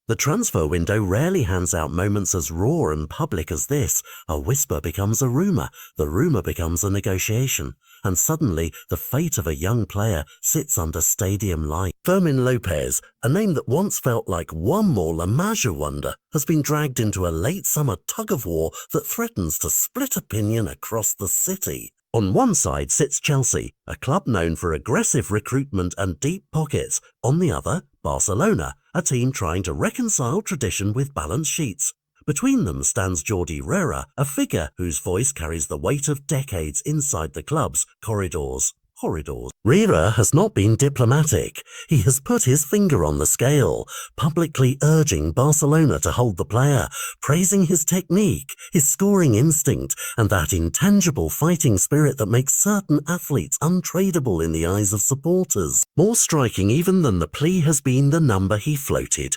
The transfer window rarely hands out moments as raw and public as this. A whisper becomes a rumour, the rumour becomes a negotiation, and suddenly the fate of a young player sits under stadium light. Fermín López, a name that once felt like one more La Masia wonder, has been dragged into a late summer tug-of-war that threatens to split opinion across the city. On one side sits Chelsea, a club known for aggressive recruitment and deep pockets. On the other, Barcelona, a team trying to reconcile tradition with balance sheets. Between them stands Jordi Roura, a figure whose voice carries the weight of decades inside the club's corridors. Roura has not been diplomatic. He has put his finger on the scale, publicly urging Barcelona to hold the player, praising his technique, his scoring instinct, and that intangible fighting spirit that makes certain athletes untradeable in the eyes of supporters. More striking even than the plea has been the number he floated: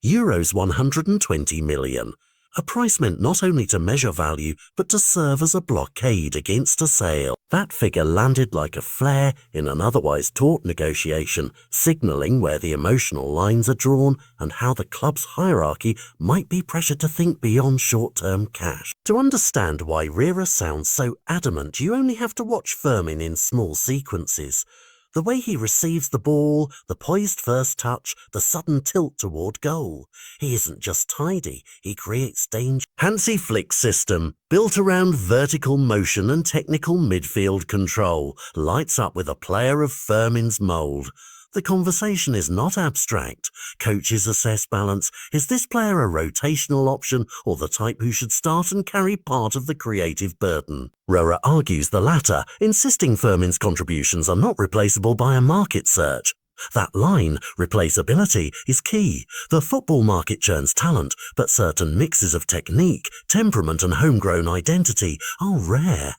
Euros 120 million. A price meant not only to measure value, but to serve as a blockade against a sale. That figure landed like a flare in an otherwise taut negotiation, signalling where the emotional lines are drawn and how the club's hierarchy might be pressured to think beyond short-term cash. To understand why Roura sounds so adamant, you only have to watch Fermín in small sequences. The way he receives the ball, the poised first touch, the sudden tilt toward goal. He isn't just tidy, he creates danger. Hansi Flick's system, built around vertical motion and technical midfield control, lights up with a player of Fermín's mould. The conversation is not abstract. Coaches assess balance. Is this player a rotational option or the type who should start and carry part of the creative burden? Roura argues the latter, insisting Fermín's contributions are not replaceable by a market search. That line, replaceability, is key. The football market churns talent, but certain mixes of technique, temperament and homegrown identity are rare.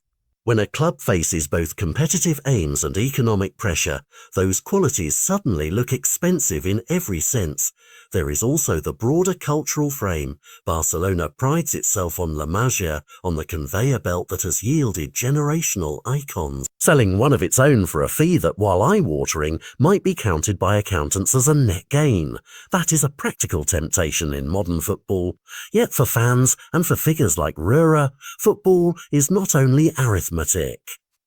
When a club faces both competitive aims and economic pressure, those qualities suddenly look expensive in every sense. There is also the broader cultural frame. Barcelona prides itself on La Masia, on the conveyor belt that has yielded generational icons. Selling one of its own for a fee that, while eye-watering, might be counted by accountants as a net gain. That is a practical temptation in modern football. Yet for fans, and for figures like Roura, football is not only arithmetic.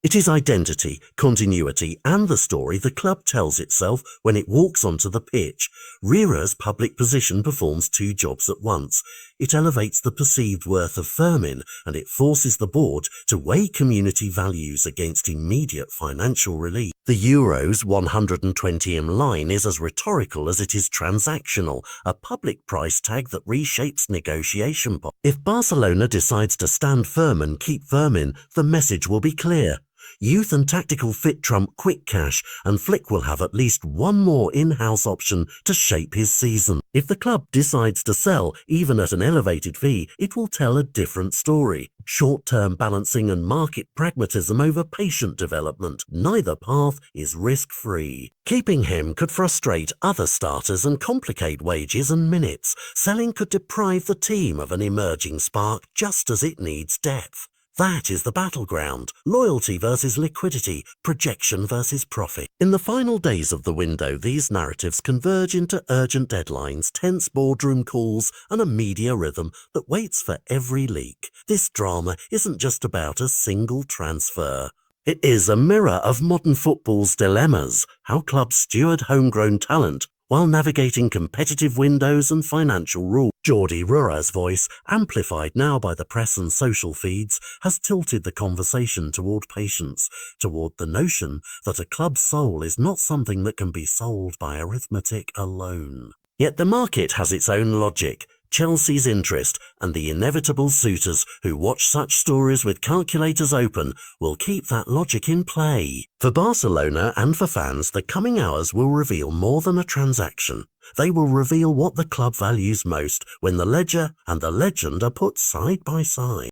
It is identity, continuity, and the story the club tells itself when it walks onto the pitch. Roura's public position performs two jobs at once. It elevates the perceived worth of Fermín, and it forces the board to weigh community values against immediate financial relief. The Euros 120M line is as rhetorical as it is transactional, a public price tag that reshapes negotiation. If Barcelona decides to stand firm and keep Fermín, the message will be clear. Youth and tactical fit trump quick cash, and Flick will have at least one more in-house option to shape his season. If the club decides to sell, even at an elevated fee, it will tell a different story. Short-term balancing and market pragmatism over patient development. Neither path is risk-free. Keeping him could frustrate other starters and complicate wages and minutes. Selling could deprive the team of an emerging spark just as it needs depth. That is the battleground. Loyalty versus liquidity, projection versus profit. In the final days of the window, these narratives converge into urgent deadlines, tense boardroom calls, and a media rhythm that waits for every leak. This drama isn't just about a single transfer. It is a mirror of modern football's dilemmas, how clubs steward homegrown talent while navigating competitive windows and financial rules. Jordi Roura's voice, amplified now by the press and social feeds, has tilted the conversation toward patience, toward the notion that a club's soul is not something that can be sold by arithmetic alone. Yet the market has its own logic. Chelsea's interest and the inevitable suitors who watch such stories with calculators open will keep that logic in play. For Barcelona and for fans, the coming hours will reveal more than a transaction. They will reveal what the club values most when the ledger and the legend are put side by side.